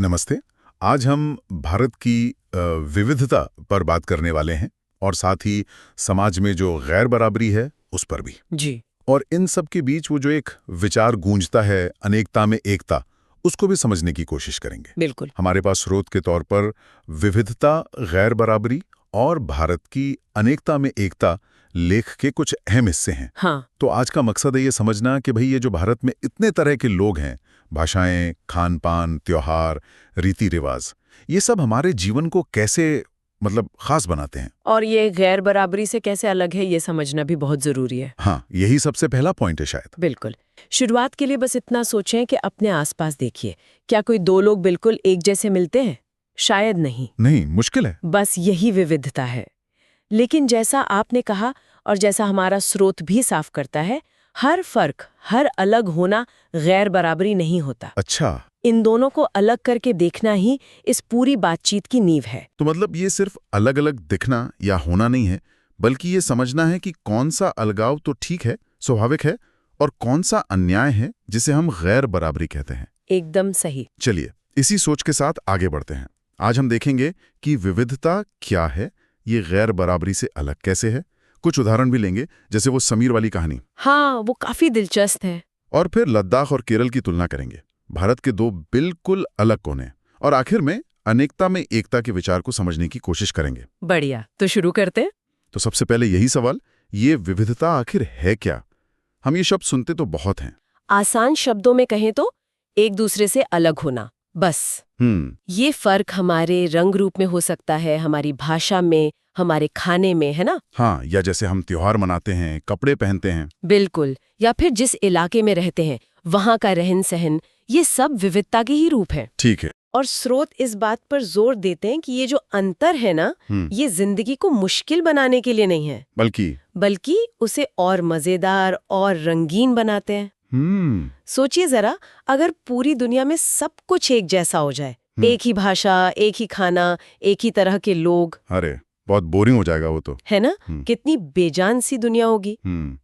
नमस्ते। आज हम भारत की विविधता पर बात करने वाले हैं और साथ ही समाज में जो गैर बराबरी है उस पर भी। जी। और इन सब के बीच वो जो एक विचार गूंजता है अनेकता में एकता, उसको भी समझने की कोशिश करेंगे। बिल्कुल। हमारे पास स्रोत के तौर पर विविधता, गैर बराबरी और भारत की अनेकता में एकता लेख के कुछ अहम हिस्से हैं। हाँ। तो आज का मकसद है ये समझना कि भाई ये जो भारत में इतने तरह के लोग हैं, भाषाएं, खान पान, त्योहार, रीति रिवाज, ये सब हमारे जीवन को कैसे खास बनाते हैं। और ये गैर बराबरी से कैसे अलग है ये समझना भी बहुत जरूरी है। हाँ, यही सबसे पहला पॉइंट है शायद। बिल्कुल। शुरुआत के लिए बस इतना सोचें कि अपने आसपास देखिए, क्या कोई दो लोग बिल्कुल एक जैसे मिलते हैं? शायद नहीं। नहीं, मुश्किल है। बस यही विविधता है। लेकिन जैसा आपने कहा और जैसा हमारा स्रोत भी साफ करता है, हर फर्क, हर अलग होना गैर बराबरी नहीं होता। अच्छा, इन दोनों को अलग करके देखना ही इस पूरी बातचीत की नींव है। तो ये सिर्फ अलग अलग दिखना या होना नहीं है, बल्कि ये समझना है कि कौन सा अलगाव तो ठीक है, स्वाभाविक है, और कौन सा अन्याय है जिसे हम गैर बराबरी कहते हैं। एकदम सही। चलिए, इसी सोच के साथ आगे बढ़ते हैं। आज हम देखेंगे कि विविधता क्या है, ये गैर बराबरी से अलग कैसे है। कुछ उदाहरण भी लेंगे, जैसे वो समीर वाली कहानी, हाँ, वो काफी दिलचस्प है। और फिर लद्दाख और केरल की तुलना करेंगे, भारत के दो बिल्कुल अलग कोने, और आखिर में अनेकता में एकता के विचार को समझने की कोशिश करेंगे। बढ़िया, तो शुरू करते हैं। तो सबसे पहले यही सवाल, ये विविधता आखिर है क्या? हम ये शब्द सुनते तो बहुत हैं। आसान शब्दों में कहें तो एक दूसरे से अलग होना, बस। ये फर्क हमारे रंग रूप में हो सकता है, हमारी भाषा में, हमारे खाने में, है ना? हाँ, या जैसे हम त्योहार मनाते हैं, कपड़े पहनते हैं। बिल्कुल। या फिर जिस इलाके में रहते हैं वहाँ का रहन सहन, ये सब विविधता के ही रूप है। ठीक है। और स्रोत इस बात पर जोर देते हैं कि ये जो अंतर है ना, ये जिंदगी को मुश्किल बनाने के लिए नहीं है, बल्कि उसे और मजेदार और रंगीन बनाते हैं। सोचिए जरा, अगर पूरी दुनिया में सब कुछ एक जैसा हो जाए, एक ही भाषा, एक ही खाना, एक ही तरह के लोग, अरे बहुत बोरिंग हो जाएगा वो तो, है ना? कितनी बेजान सी दुनिया होगी।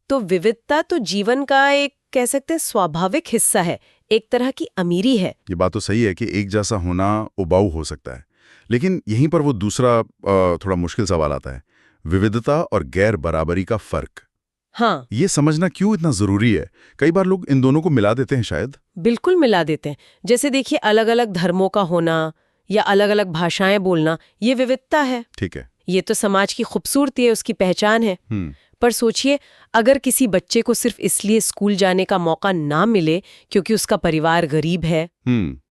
तो विविधता तो जीवन का एक, कह सकते हैं, स्वाभाविक हिस्सा है, एक तरह की अमीरी है। ये बात तो सही है कि एक जैसा होना उबाऊ हो सकता है, लेकिन यहीं पर वो दूसरा थोड़ा मुश्किल सवाल आता है, विविधता और गैर बराबरी का फर्क। हाँ, ये समझना क्यों इतना जरूरी है? कई बार लोग इन दोनों को मिला देते हैं शायद। बिल्कुल मिला देते हैं। जैसे देखिए, अलग अलग धर्मों का होना या अलग अलग भाषाएं बोलना, ये विविधता है। ठीक है, ये तो समाज की खूबसूरती है, उसकी पहचान है। पर सोचिए, अगर किसी बच्चे को सिर्फ इसलिए स्कूल जाने का मौका ना मिले क्योंकि उसका परिवार गरीब है,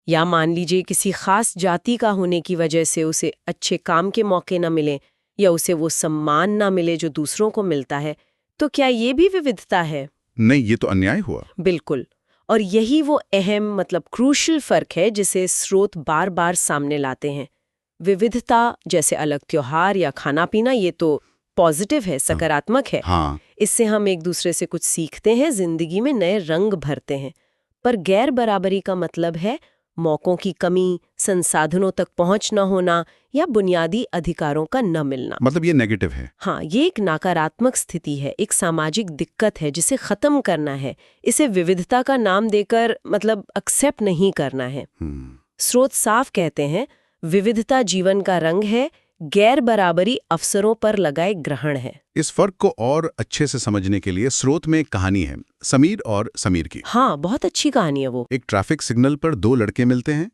या मान लीजिए किसी खास जाति का होने की वजह से उसे अच्छे काम के मौके ना मिले, या उसे वो सम्मान ना मिले जो दूसरों को मिलता है, तो क्या ये भी विविधता है? नहीं, ये तो अन्याय हुआ। बिल्कुल। और यही वो अहम, क्रूशियल फर्क है जिसे स्रोत बार बार सामने लाते हैं। विविधता जैसे अलग त्योहार या खाना पीना, ये तो पॉजिटिव है, सकारात्मक है। हाँ। इससे हम एक दूसरे से कुछ सीखते हैं, जिंदगी में नए रंग भरते हैं। पर गैर बराबरी का मतलब है मौकों की कमी, संसाधनों तक पहुंच न होना या बुनियादी अधिकारों का न मिलना। ये नेगेटिव है। हाँ, ये एक नकारात्मक स्थिति है, एक सामाजिक दिक्कत है जिसे खत्म करना है। इसे विविधता का नाम देकर एक्सेप्ट नहीं करना है। स्रोत साफ कहते हैं, विविधता जीवन का रंग है, गैर बराबरी अवसरों पर लगाए ग्रहण है। इस फर्क को और अच्छे से समझने के लिए स्रोत में एक कहानी है, समीर और समीर की। हाँ, बहुत अच्छी कहानी है वो। एक ट्रैफिक सिग्नल पर दो लड़के मिलते हैं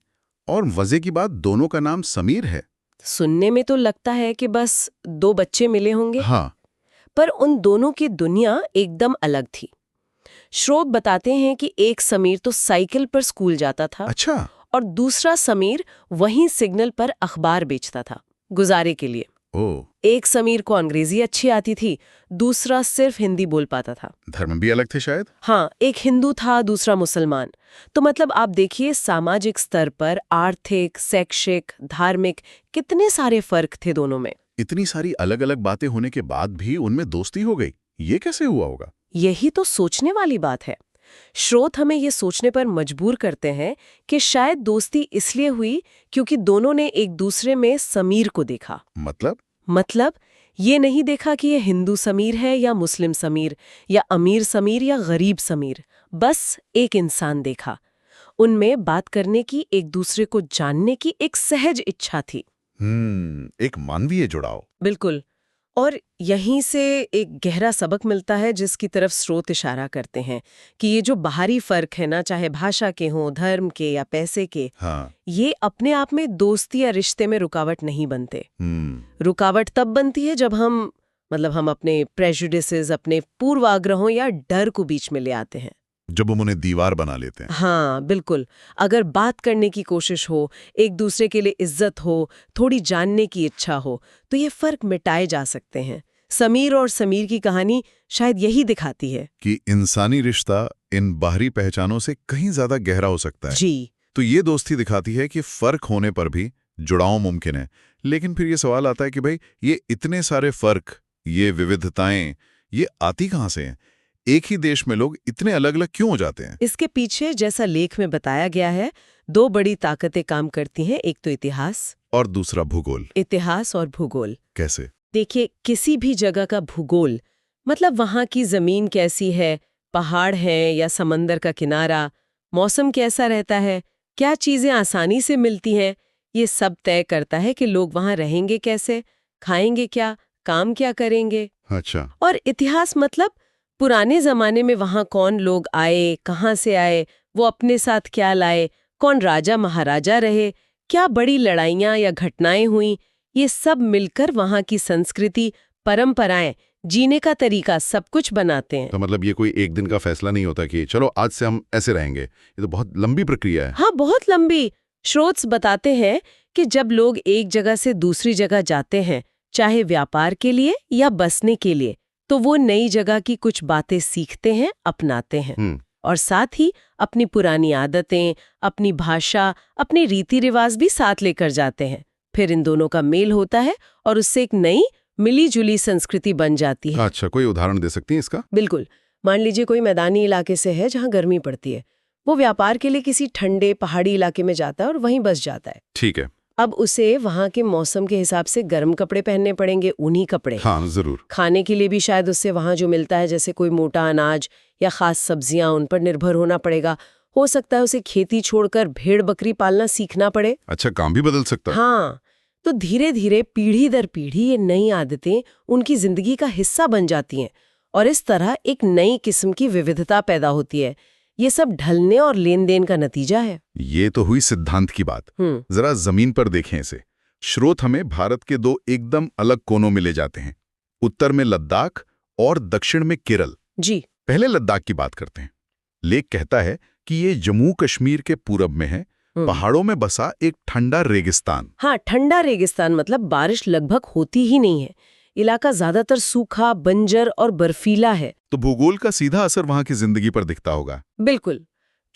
और मजे की बात, दोनों का नाम समीर है। सुनने में तो लगता है कि बस दो बच्चे मिले होंगे। हाँ। पर उन दोनों की दुनिया एकदम अलग थी। स्रोत बताते हैं कि एक समीर तो साइकिल पर स्कूल जाता था। अच्छा। और दूसरा समीर वहीं सिग्नल पर अखबार बेचता था, गुजारे के लिए। एक समीर को अंग्रेजी अच्छी आती थी, दूसरा सिर्फ हिंदी बोल पाता था। धर्म भी अलग थे शायद। हाँ, एक हिंदू था, दूसरा मुसलमान। तो आप देखिए, सामाजिक स्तर पर आर्थिक, शैक्षिक, धार्मिक कितने सारे फर्क थे दोनों में। इतनी सारी अलग अलग बातें होने के बाद भी उनमें दोस्ती हो गई, ये कैसे हुआ होगा? यही तो सोचने वाली बात है। स्रोत हमें ये सोचने पर मजबूर करते हैं कि शायद दोस्ती इसलिए हुई क्योंकि दोनों ने एक दूसरे में समीर को देखा। मतलब ये नहीं देखा कि ये हिंदू समीर है या मुस्लिम समीर, या अमीर समीर या गरीब समीर, बस एक इंसान देखा। उनमें बात करने की, एक दूसरे को जानने की एक सहज इच्छा थी। एक मानवीय जुड़ाव। बिल्कुल। और यहीं से एक गहरा सबक मिलता है जिसकी तरफ स्रोत इशारा करते हैं कि ये जो बाहरी फर्क है ना, चाहे भाषा के हों, धर्म के या पैसे के, हाँ। ये अपने आप में दोस्ती या रिश्ते में रुकावट नहीं बनते। रुकावट तब बनती है जब हम अपने प्रेजुडिसेस, अपने पूर्वाग्रहों या डर को बीच में ले आते हैं, जब हम उन्हें दीवार बना लेते हैं। हाँ बिल्कुल। अगर बात करने की कोशिश हो, एक दूसरे के लिए इज्जत हो, थोड़ी जानने की इच्छा हो, तो ये फर्क मिटाए जा सकते हैं। समीर और समीर की कहानी शायद यही दिखाती है कि इंसानी रिश्ता इन बाहरी पहचानों से कहीं ज्यादा गहरा हो सकता है। जी। तो ये दोस्ती दिखाती है कि फर्क होने पर भी जुड़ाव मुमकिन है। लेकिन फिर ये सवाल आता है कि भाई ये इतने सारे फर्क, ये विविधताएं, ये आती कहाँ से हैं? एक ही देश में लोग इतने अलग अलग क्यों हो जाते हैं? इसके पीछे, जैसा लेख में बताया गया है, 2 बड़ी ताकतें काम करती हैं। एक तो इतिहास और दूसरा भूगोल। इतिहास और भूगोल। कैसे? देखिए, किसी भी जगह का भूगोल वहाँ की जमीन कैसी है, पहाड़ हैं या समंदर का किनारा, मौसम कैसा रहता है, क्या चीजें आसानी से मिलती हैं, ये सब तय करता है कि लोग वहाँ रहेंगे कैसे, खाएंगे क्या, काम क्या करेंगे। अच्छा। और इतिहास पुराने जमाने में वहाँ कौन लोग आए, कहाँ से आए, वो अपने साथ क्या लाए, कौन राजा महाराजा रहे, क्या बड़ी लड़ाइयाँ या घटनाएं हुई, ये सब मिलकर वहाँ की संस्कृति, परंपराएं, जीने का तरीका सब कुछ बनाते हैं। तो ये कोई एक दिन का फैसला नहीं होता कि चलो आज से हम ऐसे रहेंगे। ये तो बहुत लंबी प्रक्रिया है। हाँ, बहुत लंबी। स्रोत बताते हैं कि जब लोग एक जगह से दूसरी जगह जाते हैं, चाहे व्यापार के लिए या बसने के लिए, तो वो नई जगह की कुछ बातें सीखते हैं, अपनाते हैं, और साथ ही अपनी पुरानी आदतें, अपनी भाषा, अपने रीति रिवाज भी साथ लेकर जाते हैं। फिर इन दोनों का मेल होता है और उससे एक नई मिली जुली संस्कृति बन जाती है। अच्छा, कोई उदाहरण दे सकती हैं इसका? बिल्कुल। मान लीजिए कोई मैदानी इलाके से है जहाँ गर्मी पड़ती है, वो व्यापार के लिए किसी ठंडे पहाड़ी इलाके में जाता है और वहीं बस जाता है। ठीक है। अब उसे वहाँ के मौसम के हिसाब से गर्म कपड़े पहनने पड़ेंगे, ऊनी कपड़े। हाँ जरूर। खाने के लिए भी शायद उससे वहाँ जो मिलता है, जैसे कोई मोटा अनाज या खास सब्जियां, उन पर निर्भर होना पड़ेगा। हो सकता है उसे खेती छोड़कर भेड़ बकरी पालना सीखना पड़े। अच्छा, काम भी बदल सकता है। हाँ, तो धीरे धीरे पीढ़ी दर पीढ़ी ये नई आदतें उनकी जिंदगी का हिस्सा बन जाती हैं और इस तरह एक नई किस्म की विविधता पैदा होती है। ये सब ढलने और लेन देन का नतीजा है। ये तो हुई सिद्धांत की बात। जरा जमीन पर देखें इसे। स्रोत हमें भारत के 2 एकदम अलग कोनों में ले जाते हैं, उत्तर में लद्दाख और दक्षिण में केरल। जी। पहले लद्दाख की बात करते हैं। लेख कहता है कि ये जम्मू कश्मीर के पूरब में है, पहाड़ों में बसा एक ठंडा रेगिस्तान। हाँ, ठंडा रेगिस्तान बारिश लगभग होती ही नहीं है। इलाका ज्यादातर सूखा, बंजर और बर्फीला है। तो भूगोल का सीधा असर वहां की जिंदगी पर दिखता होगा। बिल्कुल।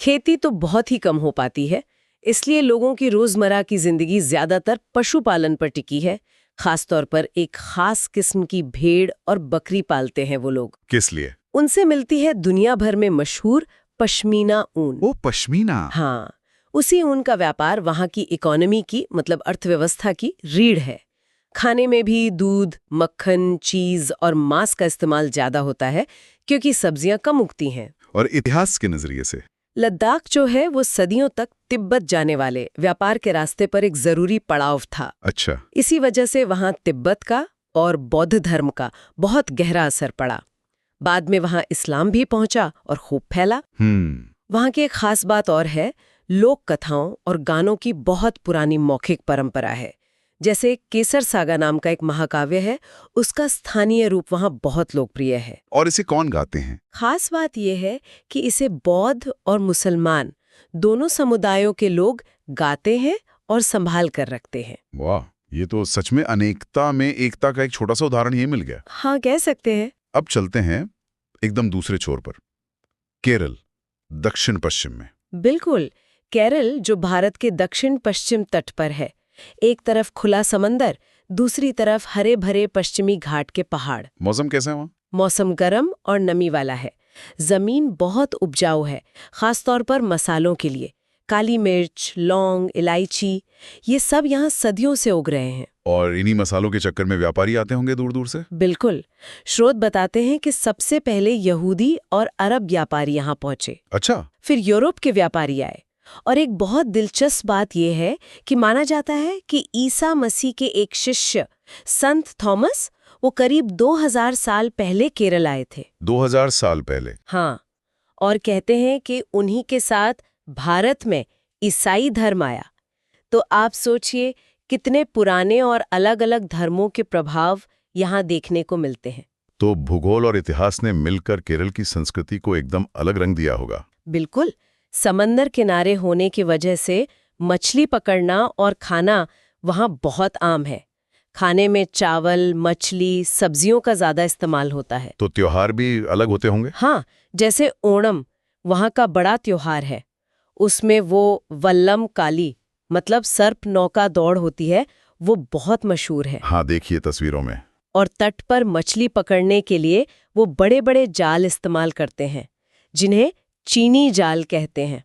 खेती तो बहुत ही कम हो पाती है, इसलिए लोगों की रोजमर्रा की जिंदगी ज्यादातर पशुपालन पर टिकी है। खासतौर पर एक खास किस्म की भेड़ और बकरी पालते हैं वो लोग। किस लिए? उनसे मिलती है दुनिया भर में मशहूर पश्मीना ऊन। ओ, पश्मीना। हाँ, उसी ऊन का व्यापार वहां की इकोनॉमी की अर्थव्यवस्था की रीढ़ है। खाने में भी दूध, मक्खन, चीज और मांस का इस्तेमाल ज्यादा होता है क्योंकि सब्जियां कम उगती हैं। और इतिहास के नजरिए से लद्दाख जो है वो सदियों तक तिब्बत जाने वाले व्यापार के रास्ते पर एक जरूरी पड़ाव था। अच्छा। इसी वजह से वहां तिब्बत का और बौद्ध धर्म का बहुत गहरा असर पड़ा। बाद में वहां इस्लाम भी पहुंचा और खूब फैला। वहां की एक खास बात और है, लोक कथाओं और गानों की बहुत पुरानी मौखिक परंपरा है। जैसे केसर सागा नाम का एक महाकाव्य है, उसका स्थानीय रूप वहां बहुत लोकप्रिय है। और इसे कौन गाते हैं? खास बात यह है कि इसे बौद्ध और मुसलमान दोनों समुदायों के लोग गाते हैं और संभाल कर रखते हैं। वाह, ये तो सच में अनेकता में एकता का एक छोटा सा उदाहरण ये मिल गया। हाँ, कह सकते हैं। अब चलते हैं एकदम दूसरे छोर पर, केरल, दक्षिण पश्चिम में। बिल्कुल। केरल जो भारत के दक्षिण पश्चिम तट पर है, एक तरफ खुला समंदर, दूसरी तरफ हरे भरे पश्चिमी घाट के पहाड़। मौसम कैसा है वहाँ? मौसम गर्म और नमी वाला है। जमीन बहुत उपजाऊ है, खासतौर पर मसालों के लिए। काली मिर्च, लौंग, इलायची, ये सब यहाँ सदियों से उग रहे हैं। और इन्हीं मसालों के चक्कर में व्यापारी आते होंगे दूर दूर से? बिल्कुल। स्रोत बताते हैं कि सबसे पहले यहूदी और अरब व्यापारी यहाँ पहुंचे। अच्छा। फिर यूरोप के व्यापारी आए और एक बहुत दिलचस्प बात यह है कि माना जाता है कि ईसा मसीह के एक शिष्य संत थॉमस वो करीब 2000 साल पहले केरल आए थे। 2000 साल पहले? हाँ, और कहते हैं कि उन्हीं के साथ भारत में ईसाई धर्म आया। तो आप सोचिए कितने पुराने और अलग-अलग धर्मों के प्रभाव यहाँ देखने को मिलते हैं। तो भूगोल और इतिहास ने मिलकर केरल की संस्कृति को एकदम अलग रंग दिया होगा। बिल्कुल, समंदर किनारे होने की वजह से मछली पकड़ना और खाना वहाँ बहुत आम है। खाने में चावल, मछली, सब्जियों का ज्यादा इस्तेमाल होता है। तो त्योहार भी अलग होते होंगे? हाँ, जैसे ओणम वहाँ का बड़ा त्योहार है। उसमें वो वल्लम काली मतलब सर्प नौका दौड़ होती है, वो बहुत मशहूर है। हाँ, देखिए तस्वीरों में। और तट पर मछली पकड़ने के लिए वो बड़े बड़े जाल इस्तेमाल करते हैं, जिन्हें चीनी जाल कहते हैं।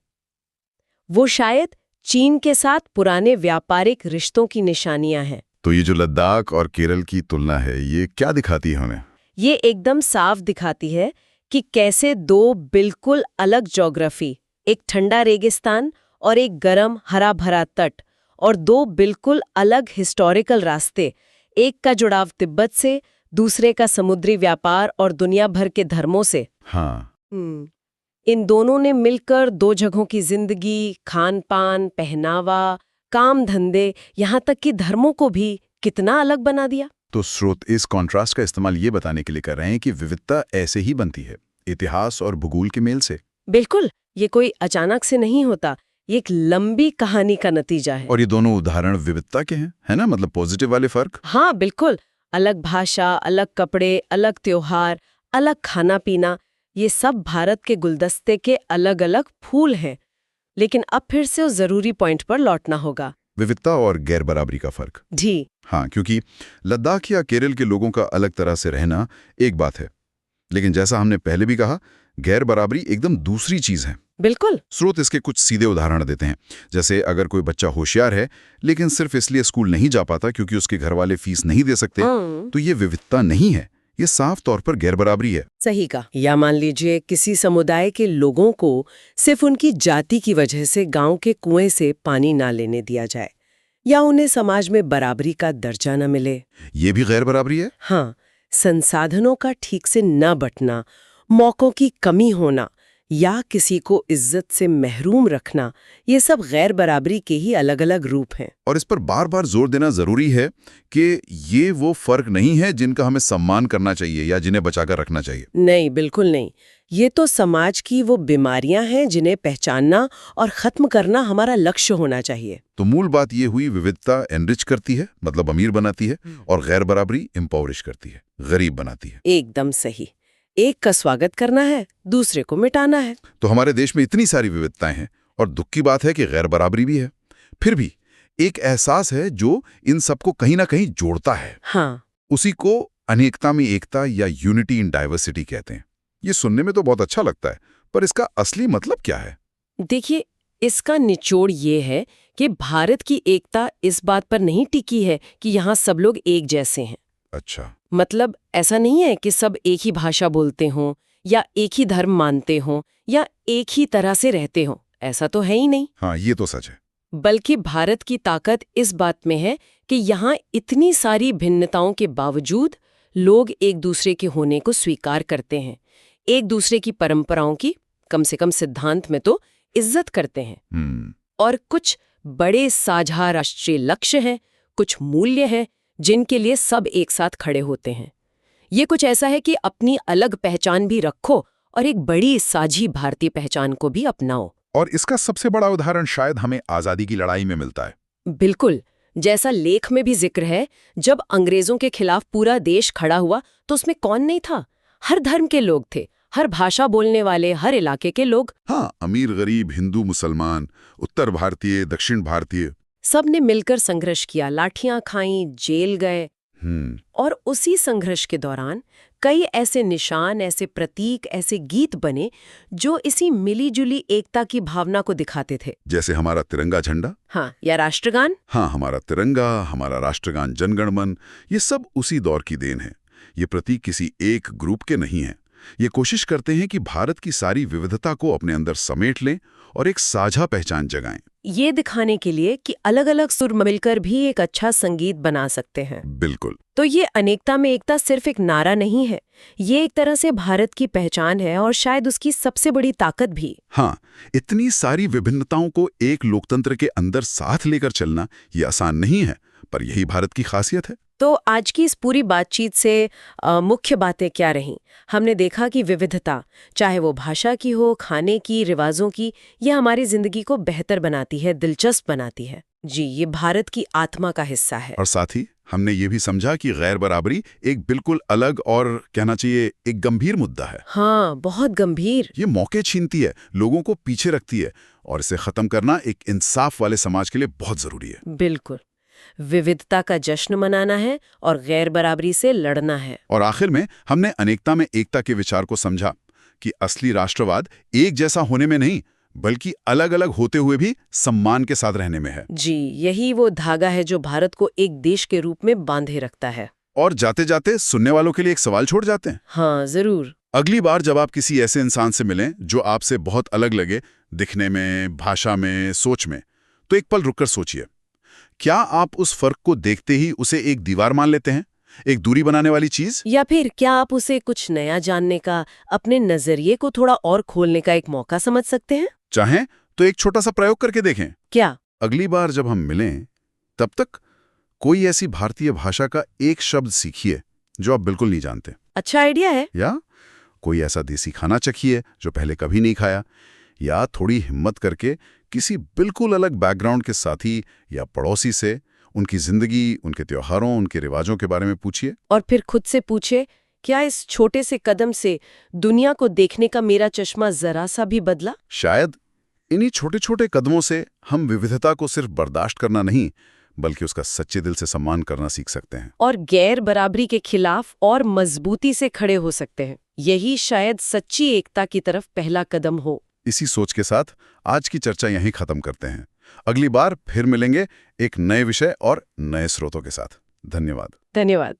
वो शायद चीन के साथ पुराने व्यापारिक रिश्तों की निशानियां हैं। तो ये जो लद्दाख और केरल की तुलना है, ये क्या दिखाती है हमें? ये एकदम साफ दिखाती है कि कैसे दो बिल्कुल अलग ज्योग्राफी, एक ठंडा रेगिस्तान और एक गर्म हरा भरा तट, और दो बिल्कुल अलग हिस्टोरिकल रास्ते, एक का जुड़ाव तिब्बत से, दूसरे का समुद्री व्यापार और दुनिया भर के धर्मों से। हाँ। इन दोनों ने मिलकर दो जगहों की जिंदगी, खान पान, पहनावा, काम धंधे, यहाँ तक कि धर्मों को भी कितना अलग बना दिया। तो स्रोत इस कॉन्ट्रास्ट का इस्तेमाल ये बताने के लिए कर रहे हैं कि विविधता ऐसे ही बनती है, इतिहास और भूगोल के मेल से। बिल्कुल, ये कोई अचानक से नहीं होता, ये एक लंबी कहानी का नतीजा है। और ये दोनों उदाहरण विविधता के हैं, है ना? मतलब पॉजिटिव वाले फर्क। हाँ बिल्कुल, अलग भाषा, अलग कपड़े, अलग त्योहार, अलग खाना पीना, ये सब भारत के गुलदस्ते के अलग अलग फूल हैं। लेकिन अब फिर से उस जरूरी पॉइंट पर लौटना होगा, विविधता और गैर बराबरी का फर्क। जी हाँ, क्योंकि लद्दाख या केरल के लोगों का अलग तरह से रहना एक बात है, लेकिन जैसा हमने पहले भी कहा, गैर बराबरी एकदम दूसरी चीज है। बिल्कुल। स्रोत इसके कुछ सीधे उदाहरण देते हैं। जैसे अगर कोई बच्चा होशियार है लेकिन सिर्फ इसलिए स्कूल नहीं जा पाता क्योंकि उसके घर वाले फीस नहीं दे सकते, तो ये विविधता नहीं है, ये साफ तौर पर गैर बराबरी है। सही कहा। या मान लीजिए किसी समुदाय के लोगों को सिर्फ उनकी जाति की वजह से गांव के कुएं से पानी ना लेने दिया जाए, या उन्हें समाज में बराबरी का दर्जा न मिले। ये भी गैर बराबरी है। हाँ, संसाधनों का ठीक से न बंटना, मौकों की कमी होना, या किसी को इज्जत से महरूम रखना, ये सब गैर बराबरी के ही अलग अलग रूप हैं। और इस पर बार बार जोर देना जरूरी है कि ये वो फर्क नहीं है जिनका हमें सम्मान करना चाहिए या जिन्हें बचाकर रखना चाहिए। नहीं, बिल्कुल नहीं। ये तो समाज की वो बीमारियां हैं जिन्हें पहचानना और खत्म करना हमारा लक्ष्य होना चाहिए। तो मूल बात ये हुई, विविधता एनरिच करती है, मतलब अमीर बनाती है, और गैर बराबरी एम्पावरिश करती है, गरीब बनाती है। एकदम सही। एक का स्वागत करना है, दूसरे को मिटाना है। तो हमारे देश में इतनी सारी विविधताएं हैं और दुख की बात है कि गैर बराबरी भी है। फिर भी एक एहसास है जो इन सबको कहीं ना कहीं जोड़ता है। हाँ, उसी को अनेकता में एकता या यूनिटी इन डाइवर्सिटी कहते हैं। ये सुनने में तो बहुत अच्छा लगता है, पर इसका असली मतलब क्या है? देखिए, इसका निचोड़ ये है कि भारत की एकता इस बात पर नहीं टिकी है कि यहाँ सब लोग एक जैसे हैं। अच्छा। मतलब ऐसा नहीं है कि सब एक ही भाषा बोलते हों, या एक ही धर्म मानते हों, या एक ही तरह से रहते हों। ऐसा तो है ही नहीं। हाँ, ये तो सच है। बल्कि भारत की ताकत इस बात में है कि यहाँ इतनी सारी भिन्नताओं के बावजूद लोग एक दूसरे के होने को स्वीकार करते हैं, एक दूसरे की परंपराओं की कम से कम सिद्धांत में तो इज्जत करते हैं। और कुछ बड़े साझा राष्ट्रीय लक्ष्य हैं, कुछ मूल्य हैं जिनके लिए सब एक साथ खड़े होते हैं। ये कुछ ऐसा है कि अपनी अलग पहचान भी रखो और एक बड़ी साझी भारतीय पहचान को भी अपनाओ। और इसका सबसे बड़ा उदाहरण शायद हमें आजादी की लड़ाई में मिलता है। बिल्कुल, जैसा लेख में भी जिक्र है, जब अंग्रेजों के खिलाफ पूरा देश खड़ा हुआ तो उसमें कौन नहीं था? हर धर्म के लोग थे, हर भाषा बोलने वाले, हर इलाके के लोग। हाँ, अमीर गरीब, हिंदू मुसलमान, उत्तर भारतीय, दक्षिण भारतीय, सब ने मिलकर संघर्ष किया, लाठियां खाईं, जेल गए। और उसी संघर्ष के दौरान कई ऐसे निशान, ऐसे प्रतीक, ऐसे गीत बने जो इसी मिलीजुली एकता की भावना को दिखाते थे। जैसे हमारा तिरंगा झंडा। हाँ, या राष्ट्रगान। हाँ, हमारा तिरंगा, हमारा राष्ट्रगान जन गण मन, ये सब उसी दौर की देन है। ये प्रतीक किसी एक ग्रुप के नहीं हैं, ये कोशिश करते हैं कि भारत की सारी विविधता को अपने अंदर समेट लें और एक साझा पहचान जगाएं। ये दिखाने के लिए कि अलग-अलग सुर मिलकर भी एक अच्छा संगीत बना सकते हैं। बिल्कुल। तो ये अनेकता में एकता सिर्फ एक नारा नहीं है, ये एक तरह से भारत की पहचान है और शायद उसकी सबसे बड़ी ताकत भी। हाँ, इतनी सारी विभिन्नताओं को एक लोकतंत्र के अंदर साथ लेकर चलना ये आसान नहीं है, पर यही भारत की खासियत है। तो आज की इस पूरी बातचीत से मुख्य बातें क्या रहीं? हमने देखा कि विविधता, चाहे वो भाषा की हो, खाने की, रिवाजों की, ये हमारी जिंदगी को बेहतर बनाती है, दिलचस्प बनाती है। जी, ये भारत की आत्मा का हिस्सा है। और साथ ही हमने ये भी समझा कि गैर बराबरी एक बिल्कुल अलग और कहना चाहिए एक गंभीर मुद्दा है। हाँ, बहुत गंभीर। ये मौके छीनती है, लोगों को पीछे रखती है, और इसे खत्म करना एक इंसाफ वाले समाज के लिए बहुत जरूरी है। बिल्कुल। विविधता का जश्न मनाना है और गैर बराबरी से लड़ना है। और आखिर में हमने अनेकता में एकता के विचार को समझा कि असली राष्ट्रवाद एक जैसा होने में नहीं, बल्कि अलग अलग होते हुए भी सम्मान के साथ रहने में है। जी, यही वो धागा है जो भारत को एक देश के रूप में बांधे रखता है। और जाते जाते सुनने वालों के लिए एक सवाल छोड़ जाते हैं। हाँ, जरूर। अगली बार जब आप किसी ऐसे इंसान से मिलें जो आपसे बहुत अलग लगे, दिखने में, भाषा में, सोच में, तो एक पल रुककर सोचिए, क्या आप उस फर्क को देखते ही उसे एक दीवार मान लेते हैं, एक दूरी बनाने वाली चीज? या फिर क्या आप उसे कुछ नया जानने का, अपने नजरिए को थोड़ा और खोलने का एक मौका समझ सकते हैं? चाहें तो एक छोटा सा प्रयोग करके देखें। क्या? अगली बार जब हम मिलें, तब तक कोई ऐसी भारतीय भाषा का एक शब्द सीखिए जो आप बिल्कुल नहीं जानते। अच्छा आइडिया है। या कोई ऐसा देसी खाना चखिए जो पहले कभी नहीं खाया, या थोड़ी हिम्मत करके किसी बिल्कुल अलग बैकग्राउंड के साथी या पड़ोसी से उनकी जिंदगी, उनके त्योहारों, उनके रिवाजों के बारे में पूछिए। और फिर खुद से पूछे, क्या इस छोटे से कदम से दुनिया को देखने का मेरा चश्मा जरा सा भी बदला? शायद इन्हीं छोटे छोटे कदमों से हम विविधता को सिर्फ बर्दाश्त करना नहीं, बल्कि उसका सच्चे दिल से सम्मान करना सीख सकते हैं। और गैर बराबरी के खिलाफ और मजबूती से खड़े हो सकते हैं। यही शायद सच्ची एकता की तरफ पहला कदम हो। इसी सोच के साथ आज की चर्चा यहीं खत्म करते हैं। अगली बार फिर मिलेंगे एक नए विषय और नए स्रोतों के साथ। धन्यवाद। धन्यवाद।